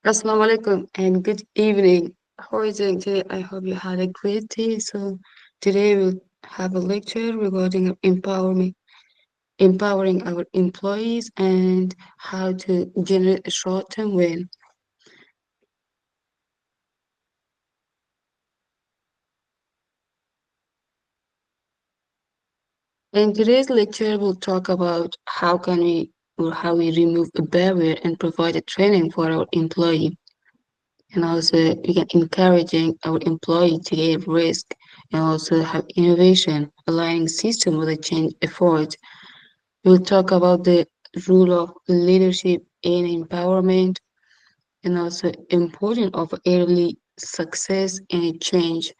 Assalamu alaikum and good evening. How are you doing today? I hope you had a great day. So today we'll have a lecture regarding empowering our employees and how to generate a short-term win. In today's lecture, we'll talk about how we remove a barrier and provide a training for our employee. And also we can encouraging our employee to take risk and also have innovation, aligning system with a change effort. We'll talk about the role of leadership in empowerment and also importance of early success and change.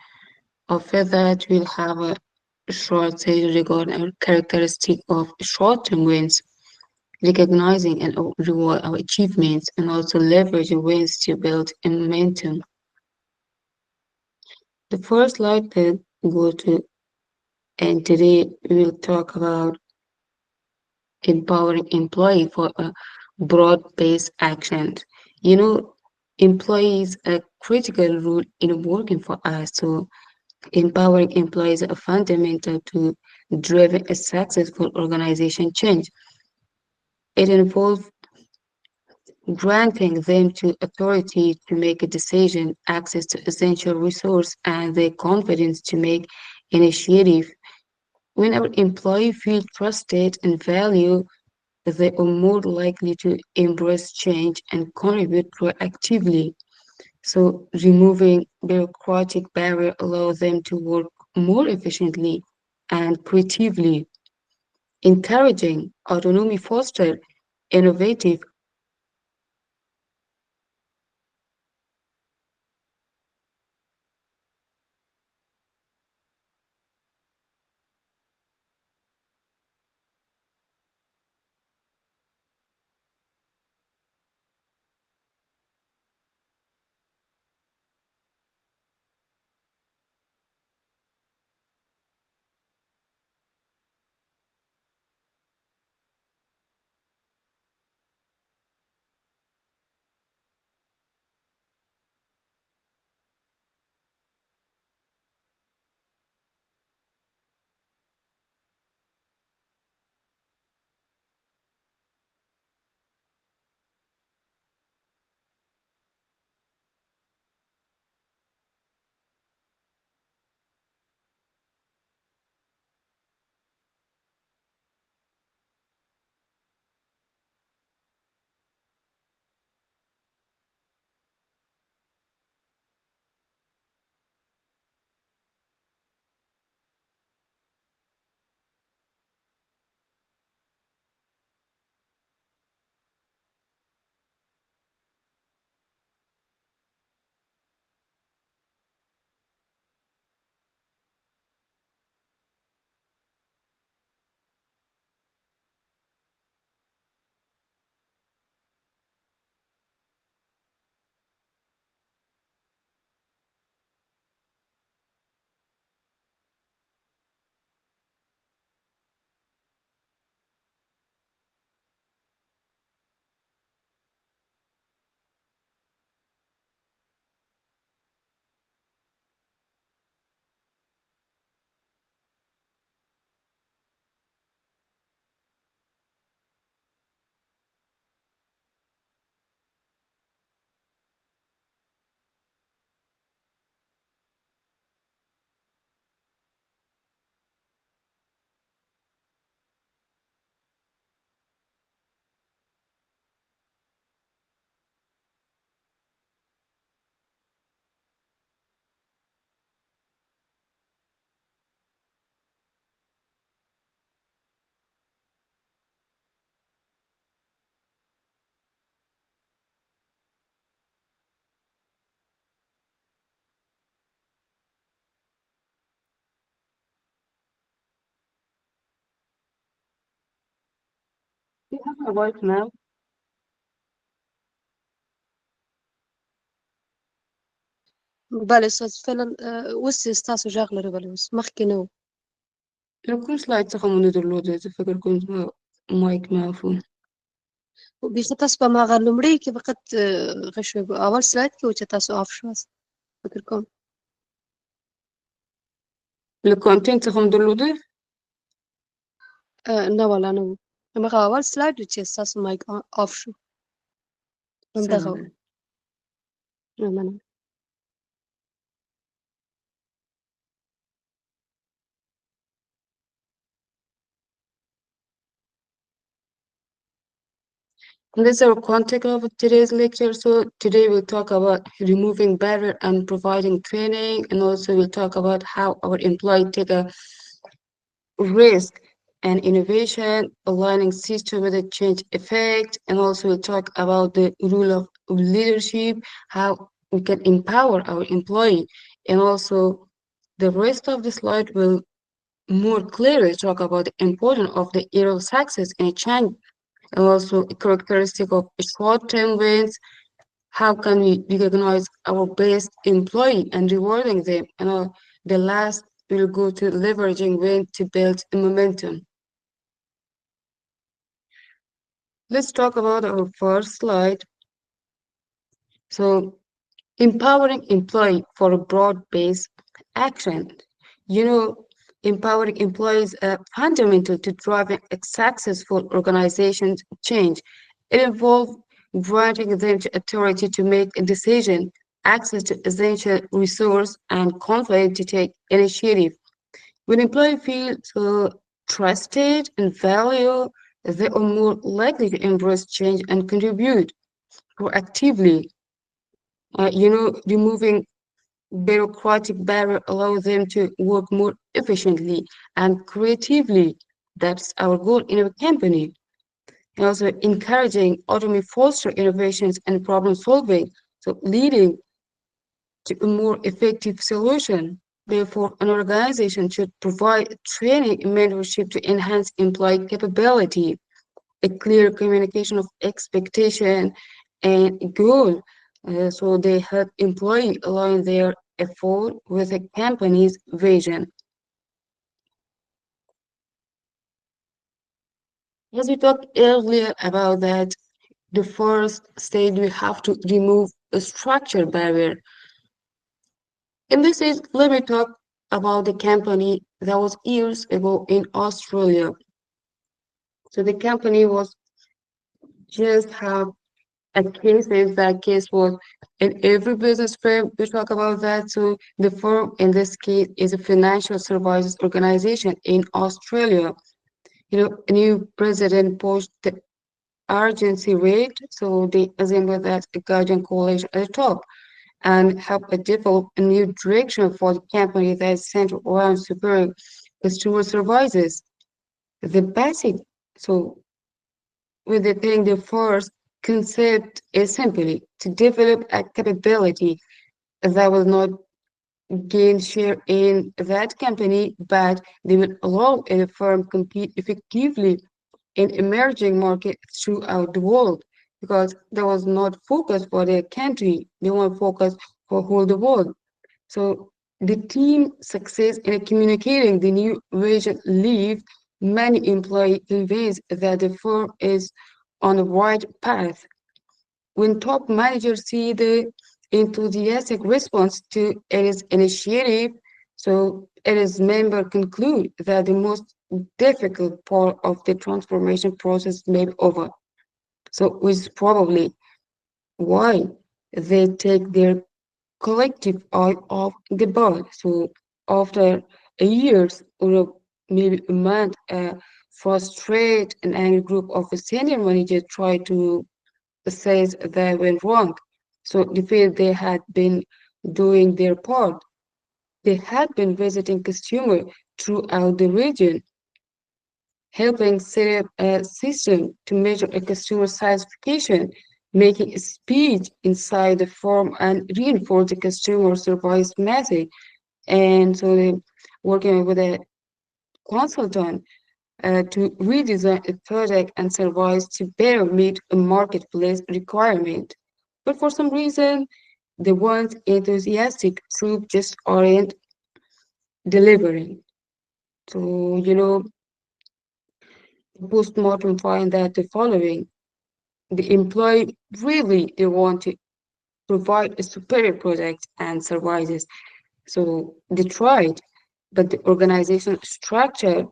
After that, we'll have a short session regarding our characteristic of short-term wins, recognizing and reward our achievements, and also leverage wins to build momentum. The first slide that go to, and today we will talk about empowering employee for a broad-based action. You know, employees a critical role in working for us. So empowering employees are fundamental to driving a successful organization change. It involves granting them to authority to make a decision, access to essential resource, and the confidence to make initiative. When our employee feel trusted and valued, they are more likely to embrace change and contribute proactively. So removing bureaucratic barrier allows them to work more efficiently and creatively. Encouraging autonomy foster innovative. You have my voice now. بله استاد فعلا اوس ستاسو غږ لري بله اوس مخکې نه و له کوم سلاید څخه مو نه درلوده زه فکر کوم زما مایک معاف و. بیخي تاسو په هغه لومړی کې فقط غشوي اول سلاید کې و چې تاسو آف شواست فکر کوم له کانټینټ څخه هم درلوده نه ولا نه و همغه اول سلاید و چې ستاسو مایک آف شو همدغه و مننه This is our content of today's lecture. So today we'll talk about removing barrier and providing training, and also we'll talk about how our employee take a risk and innovation, aligning system with the change effect, and also we'll talk about the rule of leadership, how we can empower our employee, and also the rest of the slide will more clearly talk about the importance of the era of success and change, and also a characteristic of short-term wins. How can we recognize our best employee and rewarding them? And the last will go to leveraging win to build a momentum. Let's talk about our first slide. So, empowering employee for a broad-based action. You know, empowering employees are fundamental to driving a successful organization's change. It involves granting them the authority to make a decision, access to essential resource, and confidence to take initiative. When employees feel trusted and valued, they are more likely to embrace change and contribute proactively. Removing bureaucratic barrier allows them to work more efficiently and creatively. That's our goal in a company. And also encouraging autonomy foster innovations and problem solving, so leading to a more effective solution. Therefore, an organization should provide training and mentorship to enhance employee capability, a clear communication of expectation and goal. So they help employees align their effort with a company's vision. As we talked earlier about that, the first stage we have to remove a structure barrier. In this case, let me talk about the company that was years ago in Australia. So the company was just have a case, if that case was in every business firm, we talk about that. So the firm in this case is a financial services organization in Australia. A new president pushed the urgency rate, so they assembled that a guardian coalition at the top and helped develop a new direction for the company that is centered around superior customer services. The basic, so with the thing, the first concept is simply to develop a capability that will not gain share in that company, but they will allow a firm compete effectively in emerging markets throughout the world, because that was not focus for their country. They want focus for whole the world. So the team success in communicating the new vision leave many employees convinced that the firm is on the right path. When top managers see the enthusiastic response to its initiative, so its members conclude that the most difficult part of the transformation process may be over. So which is probably why they take their collective eye off the ball. So after a years or maybe a month, a frustrated and angry group of senior managers try to says they went wrong. So they feel they had been doing their part. They had been visiting consumers throughout the region, helping set up a system to measure a customer satisfaction, making a speech inside the form and reinforce the customer service message. And so they working with a consultant to redesign a product and service to better meet a marketplace requirement. But for some reason, the ones enthusiastic group just aren't delivering. So, postmortem find that the following. the employee really they want to provide a superior product and services. So they tried, but the organization structure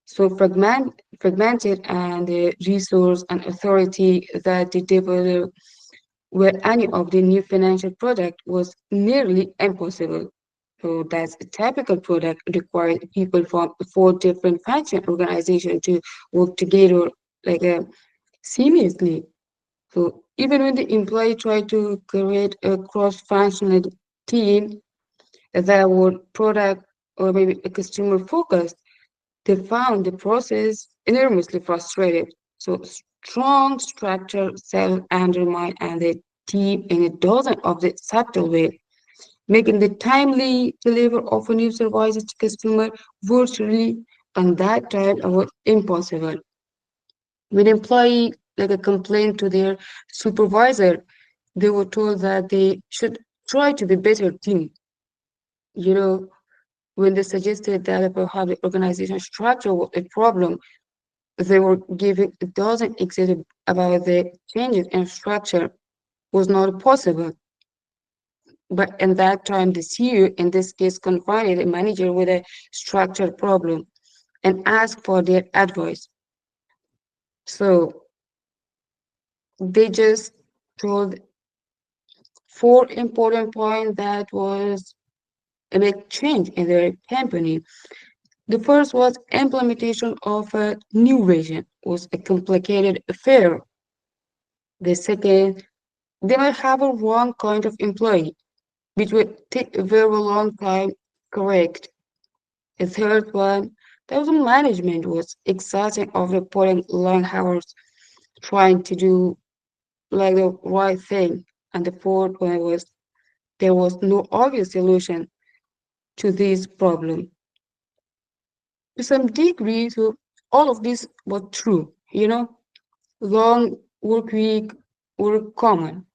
so fragmented and the resource and authority that they developed where any of the new financial product was nearly impossible. So that's a typical product required people from four different function organizations to work together like a seamlessly. So even when the employee tried to create a cross-functional team that would product or maybe a customer focused, they found the process enormously frustrated. So strong structure self undermine and they deep in a dozen of the subtle way, making the timely deliver of a new services to customer virtually and that time was impossible. When employee like a complaint to their supervisor, they were told that they should try to be better team. You know, when they suggested that perhaps the organization structure was a problem, they were giving a dozen examples about the changes in structure was not possible. But in that time, the CEO, in this case, confronted a manager with a structure problem and asked for their advice. So they just told four important points that was a big change in their company. The first was implementation of a new vision was a complicated affair. The second, they might have a wrong kind of employee, which would take a very long time correct. The third one, that was management was exhausting of reporting long hours, trying to do like the right thing. And the fourth one was there was no obvious solution to this problem. To some degree, so all of this was true, long work week were common.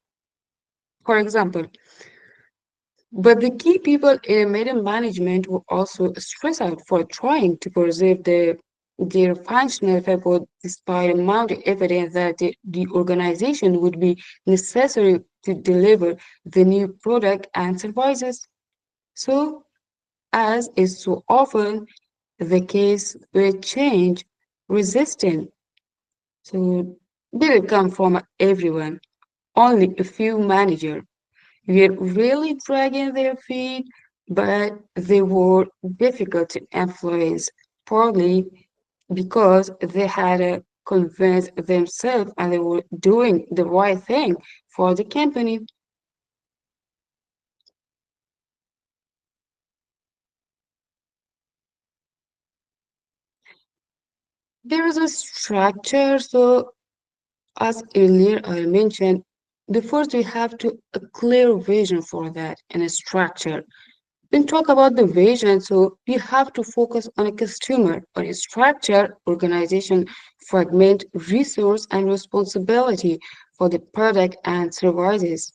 For example, but the key people in middle management were also stressed out for trying to preserve their functional purpose despite mounting evidence that the organization would be necessary to deliver the new product and services. So, as is so often the case with change resistant, so didn't come from everyone, only a few managers were really dragging their feet, but they were difficult to influence, partly because they had to convince themselves and they were doing the right thing for the company. There is a structure, so as earlier I mentioned, the first we have to a clear vision for that and a structure. When talk about the vision, so you have to focus on a customer, on a structure, organization, fragment, resource, and responsibility for the product and services.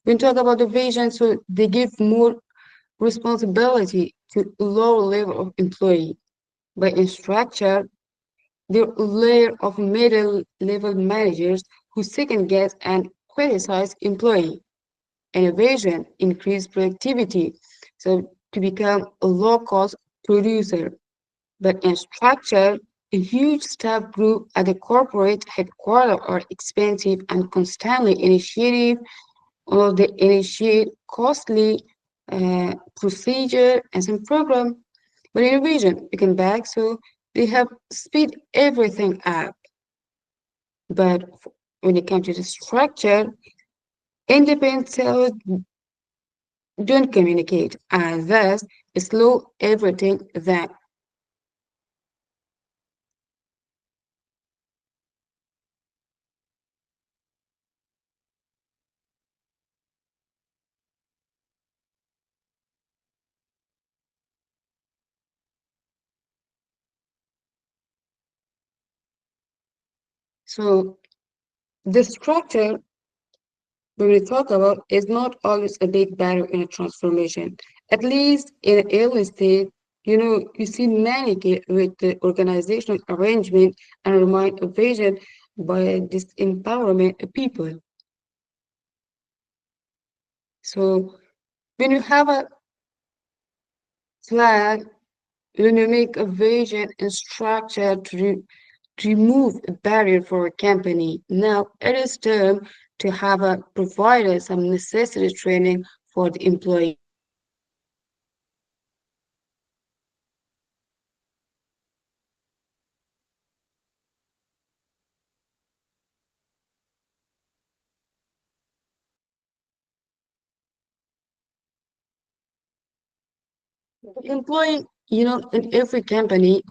When talk about the vision, so they give more responsibility to lower level of employee. But in structure, there are layer of middle level managers who second guess and criticize employee. Innovation, increase productivity, so to become a low-cost producer. But in structure, a huge staff group at the corporate headquarters are expensive and constantly initiative, or they initiate costly procedure and some program. But innovation, you can back, so they have speed everything up. But when it comes to the structure, independent cells don't communicate and thus slow everything down. So the structure when we talk about is not always a big barrier in a transformation. At least in an early stage, you see many with the organizational arrangement and remind a vision, by this empowerment of people. So when you have a flag, when you make a vision and structure to remove a barrier for a company, now it is time to have a provider some necessary training for the employee. The employee, in every company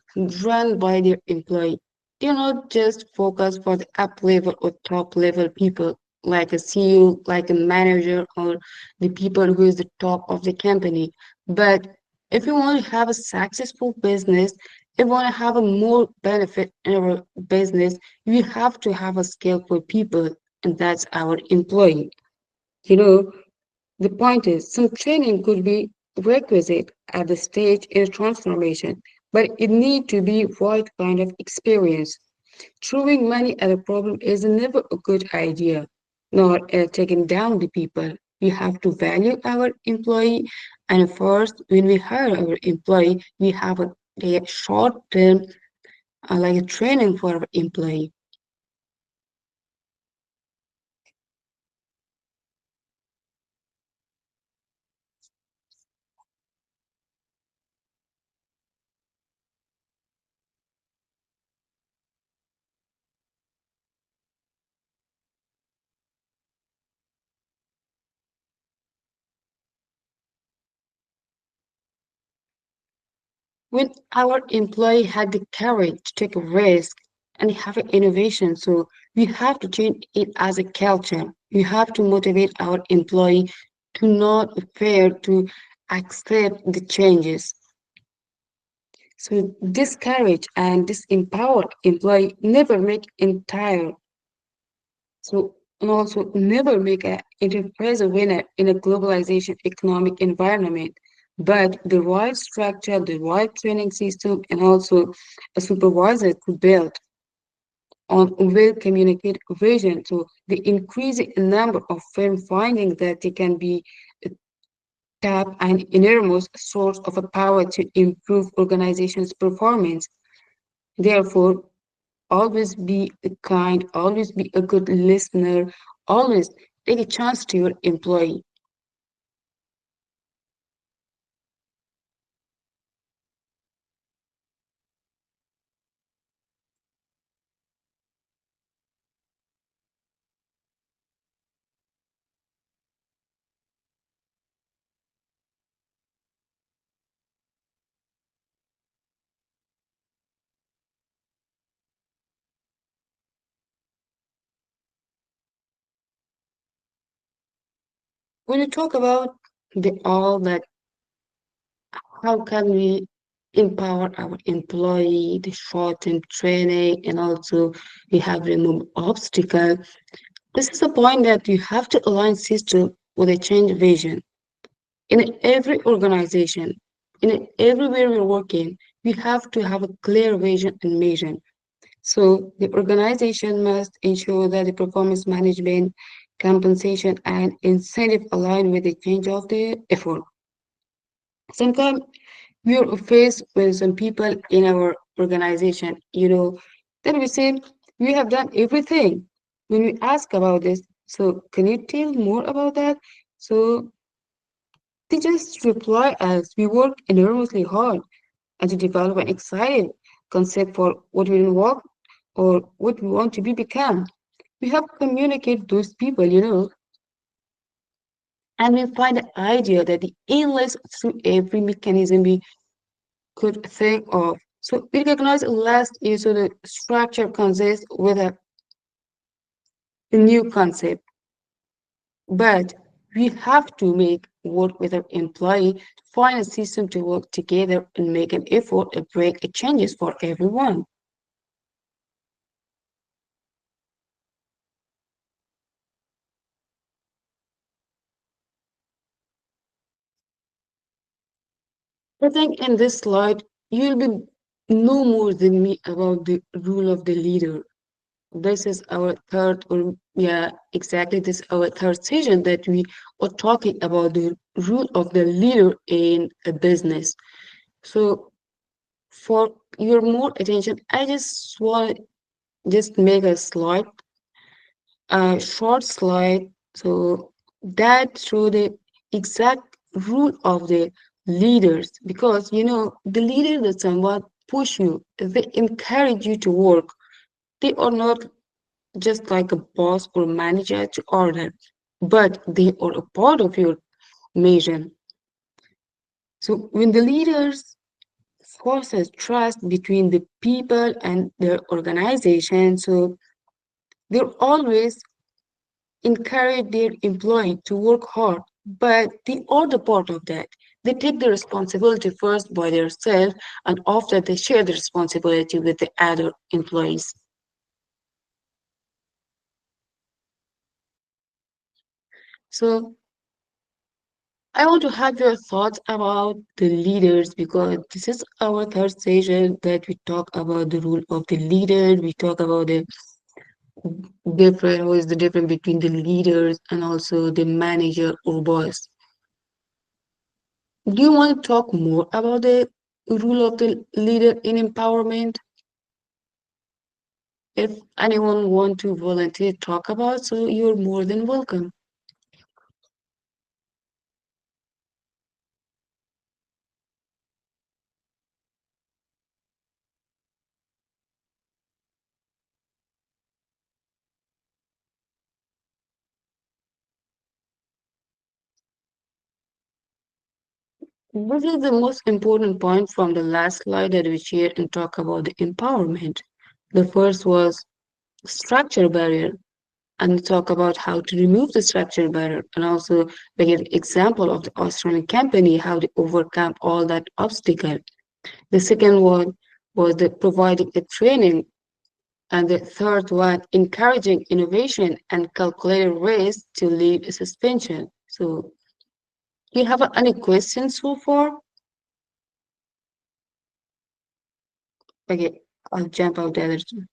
run by their employee. They're not just focused for the up level or top level people like a CEO, like a manager, or the people who is the top of the company. But if you want to have a successful business, if you want to have a more benefit in our business, you have to have a skillful people, and that's our employee. You know, the point is, some training could be requisite at the stage in transformation, but it need to be right kind of experience. Throwing money at a problem is never a good idea, nor taking down the people. We have to value our employee, and first, when we hire our employee, we have a short term, like a training for our employee. When our employee had the courage to take a risk and have an innovation, so we have to change it as a culture. We have to motivate our employee to not fear to accept the changes. So this courage and this empowered employee never make entire. So and also never make an enterprise a winner in a globalization economic environment. But the right structure, the right training system, and also a supervisor to build on well communicate vision. So the increasing number of firms finding that they can be tap an enormous source of a power to improve organizations' performance. Therefore, always be kind, always be a good listener, always take a chance to your employee. When you talk about the all that, how can we empower our employee, the short-term training, and also we have removed obstacle. This is the point that you have to align system with a change vision. In every organization, in everywhere we're working, we have to have a clear vision and mission. So the organization must ensure that the performance management, compensation, and incentive align with the change of the effort. Sometimes we are faced with some people in our organization, then we say, we have done everything. When we ask about this, so can you tell more about that? So they just reply us, we work enormously hard and to develop an exciting concept for what we want or what we want to be become. We have communicate those people, and we find the idea that the endless through every mechanism we could think of. So we recognize last is so the structure consists with a new concept, but we have to make work with our employee to find a system to work together and make an effort to break changes for everyone. I think in this slide, you'll be no more than me about the rule of the leader. this is our third, or yeah, exactly, this is our third session that we are talking about the role of the leader in a business. So for your more attention, I just want to just make a short slide, so that show the exact role of the leaders, because the leader that somewhat push you, they encourage you to work. They are not just like a boss or manager to order, but they are a part of your mission. So when the leaders forces trust between the people and their organization, so they're always encourage their employee to work hard, but they are the part of that. They take the responsibility first by themselves, and after they share the responsibility with the other employees. So I want to have your thoughts about the leaders, because this is our third session that we talk about the role of the leader. We talk about the what is the difference between the leaders and also the manager or boss. Do you want to talk more about the role of the leader in empowerment? If anyone want to volunteer talk about, so you're more than welcome. This is the most important point from the last slide that we shared and talk about the empowerment. The first was structure barrier, and we talk about how to remove the structure barrier, and also we give example of the Australian company, how they overcome all that obstacle. The second one was the providing the training, and the third one, encouraging innovation and calculated ways to leave a suspension. So do you have any questions so far? Okay, I'll jump out the other two.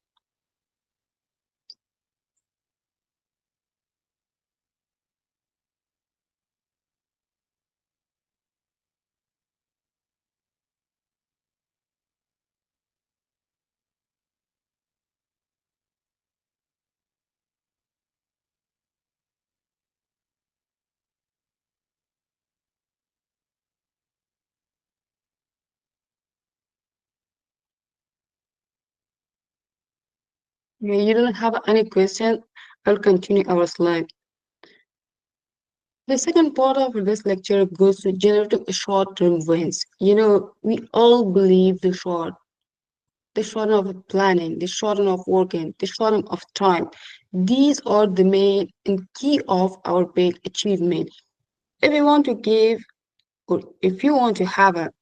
Yeah, you don't have any question, I'll continue our slide. The second part of this lecture goes to generating short-term wins. We all believe the short of planning, the short of working, the short of time. These are the main and key of our big achievement. If you want to give, or if you want to have a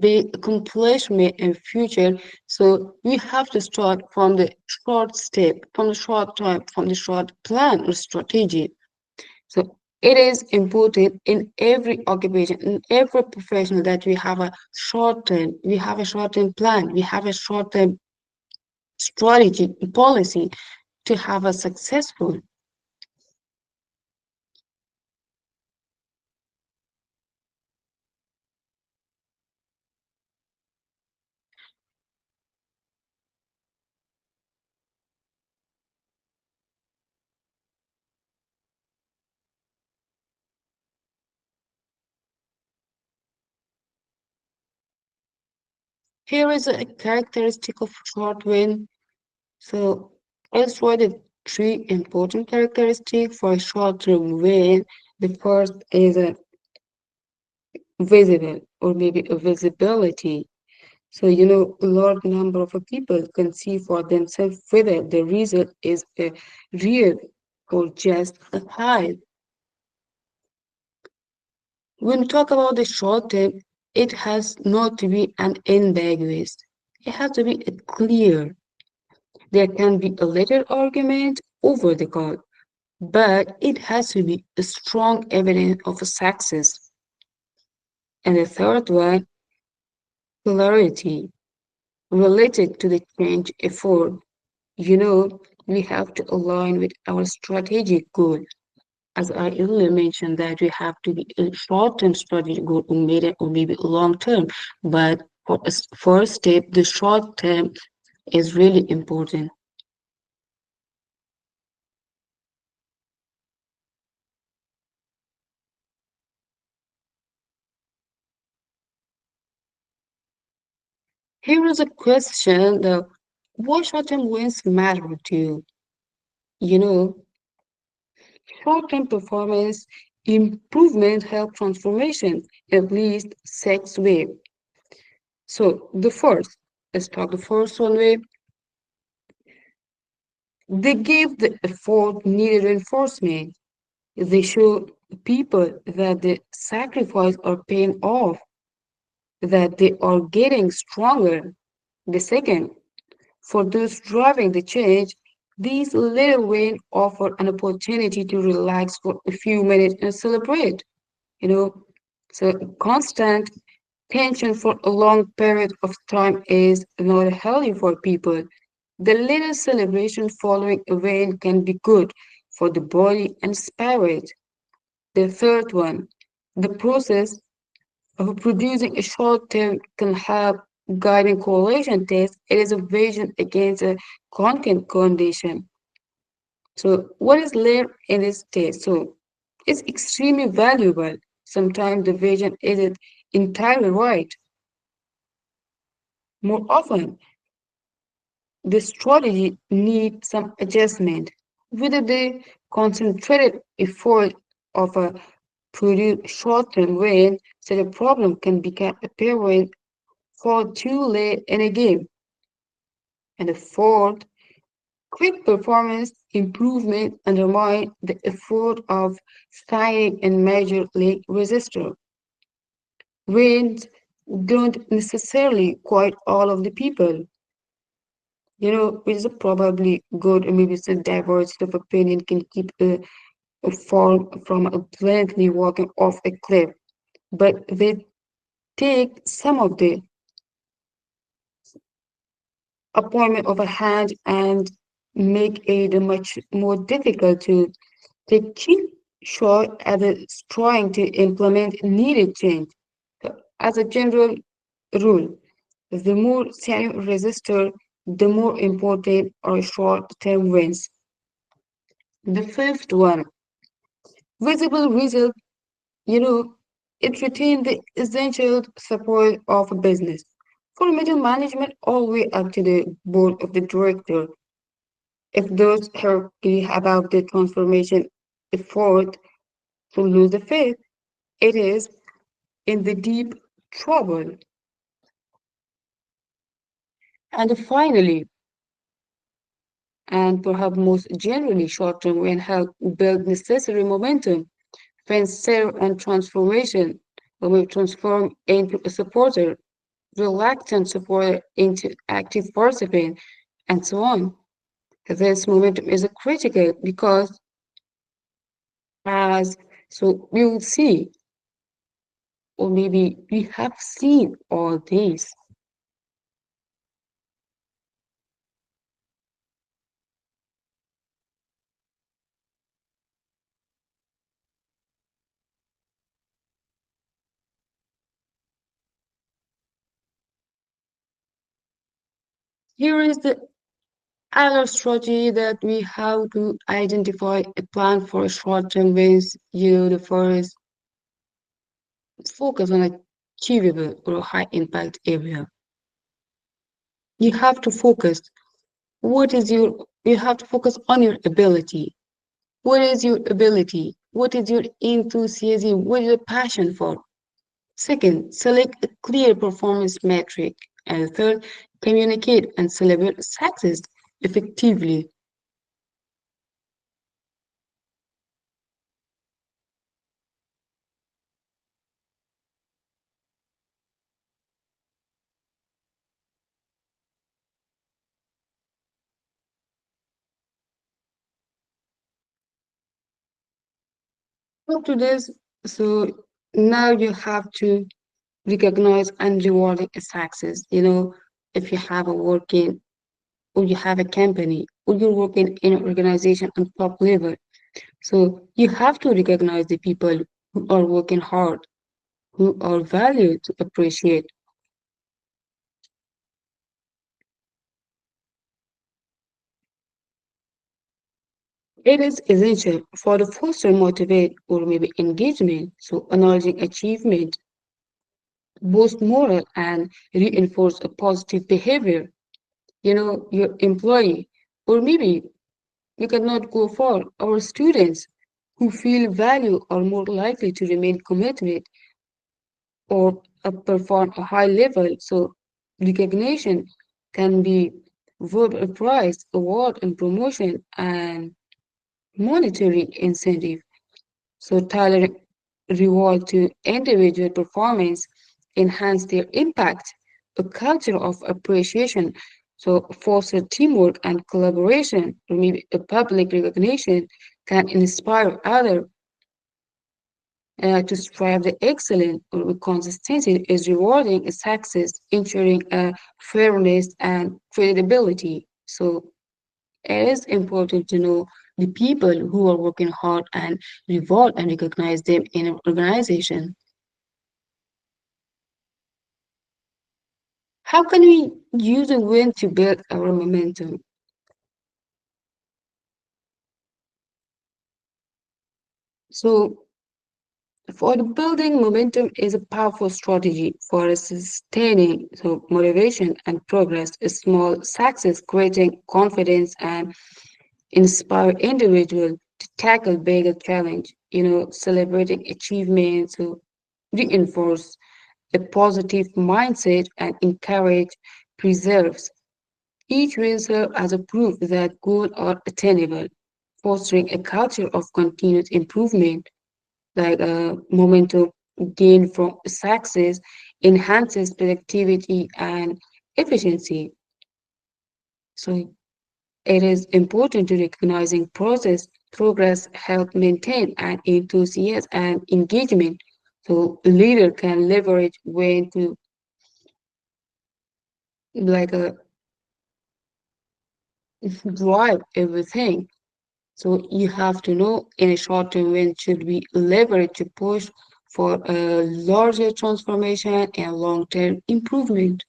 big accomplishment in future, so you have to start from the short step, from the short time, from the short plan or strategy. So it is important in every occupation, in every profession, that we have a short-term plan, we have a short-term strategy, policy to have a successful. Here is a characteristic of short win. So let's write the three important characteristics for a short-term win. The first is a visible, or maybe a visibility. So, a large number of people can see for themselves whether the result is a real or just a hype. When we talk about the short term, it has not to be an ambiguous. It has to be a clear. There can be a little argument over the call, but it has to be a strong evidence of a success. And the third one, clarity related to the change effort. we have to align with our strategic goal. As I earlier mentioned, that we have to be a short-term strategic goal or maybe long-term. But for a first step, the short-term is really important. Here is a question, what short-term wins matter to you? You know, short-term performance improvement help transformation, at least six ways. So let's talk the first one way. They give the effort needed reinforcement. They show people that the sacrifice are paying off, that they are getting stronger. The second, for those driving the change, these little wins offer an opportunity to relax for a few minutes and celebrate. You know, so constant tension for a long period of time is not healthy for people. The little celebration following a win can be good for the body and spirit. The third one, the process of producing a short-term can help guiding correlation tests. It is a vision against a content condition. So what is layered in this test? So it's extremely valuable. Sometimes the vision isn't entirely right. More often, the strategy needs some adjustment. Whether the concentrated effort of a produce short-term win, such a problem can become apparent far too late in a game. And the fourth, quick performance improvement undermine the effort of signing and major league resistor. Wins don't necessarily quite all of the people. Which is probably good, or maybe some diversity of opinion can keep a form from blatantly walking off a cliff. But they take some of the appointment of a hand and make it much more difficult to take cheap shot at trying to implement needed change. So, as a general rule, the more senior resistor, the more important are short-term wins. The fifth one, visible result, you know, it retains the essential support of a business. For middle management, all the way up to the board of the director, if those hierarchy about the transformation effort to lose the faith, it is in the deep trouble. And finally, and perhaps most generally short-term when help build necessary momentum, transfer and transformation will transform into a supporter, reluctant supporter into active participant, and so on. This momentum is critical because as so we will see, or maybe we have seen all this. Here is the other strategy that we have to identify a plan for short-term wins. The first focus on achievable or high impact area. You have to focus. You have to focus on your ability. What is your ability? What is your enthusiasm? What is your passion for? Second, select a clear performance metric. And third, communicate and celebrate success effectively. Up to this, so now you have to recognize and rewarding a success. If you have a working or you have a company, or you're working in an organization on top level. So you have to recognize the people who are working hard, who are valued to appreciate. It is essential for the foster motivate or maybe engagement, so acknowledging achievement, boost morale and reinforce a positive behavior. Your employee, or maybe we cannot go for our students who feel value are more likely to remain committed or perform a high level. So recognition can be verbal prize, award and promotion and monetary incentive. So tailoring reward to individual performance enhance their impact. A culture of appreciation, so foster teamwork and collaboration, or maybe a public recognition can inspire others to strive the excellence or consistency is rewarding a success, ensuring fairness and credibility. So it is important to know the people who are working hard and reward and recognize them in an organization. How can we use a win to build our momentum? So for the building momentum is a powerful strategy for sustaining motivation and progress. A small success creating confidence and inspire individual to tackle bigger challenge. Celebrating achievements to reinforce a positive mindset and encourage preserves. Each win serves as a proof that goals are attainable, fostering a culture of continuous improvement, like a momentum gained from success enhances productivity and efficiency. So it is important to recognizing progress help maintain an enthusiasm and engagement. So a leader can leverage when to like drive everything. So you have to know in a short term when should we leverage to push for a larger transformation and long term improvement.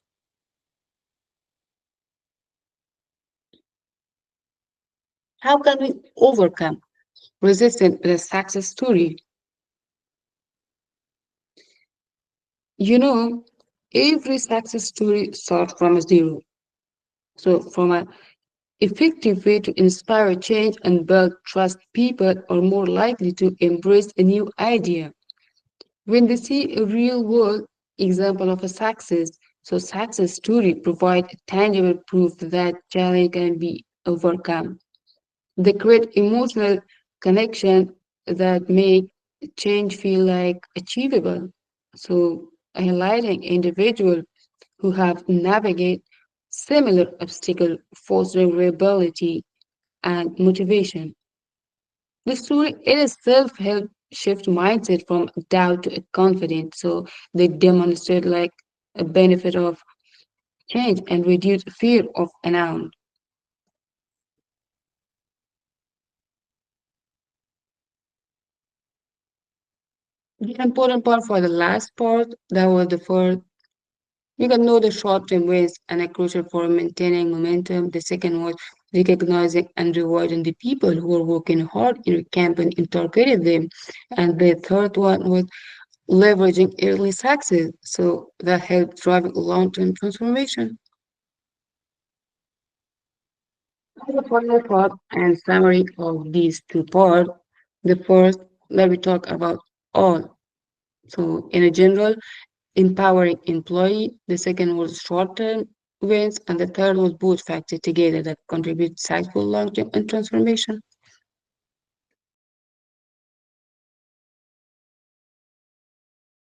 How can we overcome resistance with a success story? Every success story starts from a zero. So from an effective way to inspire change and build trust, people are more likely to embrace a new idea when they see a real world example of a success. So success story provide tangible proof that challenge can be overcome. They create emotional connection that make change feel like achievable. So highlighting individuals who have navigated similar obstacles, fostering reliability and motivation. The story in itself helped shift mindset from doubt to confidence. So they demonstrate like a benefit of change and reduce fear of unknown. The important part for the last part, that was the first. You can know the short-term wins and are crucial for maintaining momentum. The second was recognizing and rewarding the people who are working hard in your campaign and targeting them. And the third one was leveraging early success. So that helps drive long-term transformation. The final part and summary of these two parts. The first, let me talk about all. So in a general, empowering employee. The second was short-term wins, and the third was both factors together that contribute to successful long-term and transformation.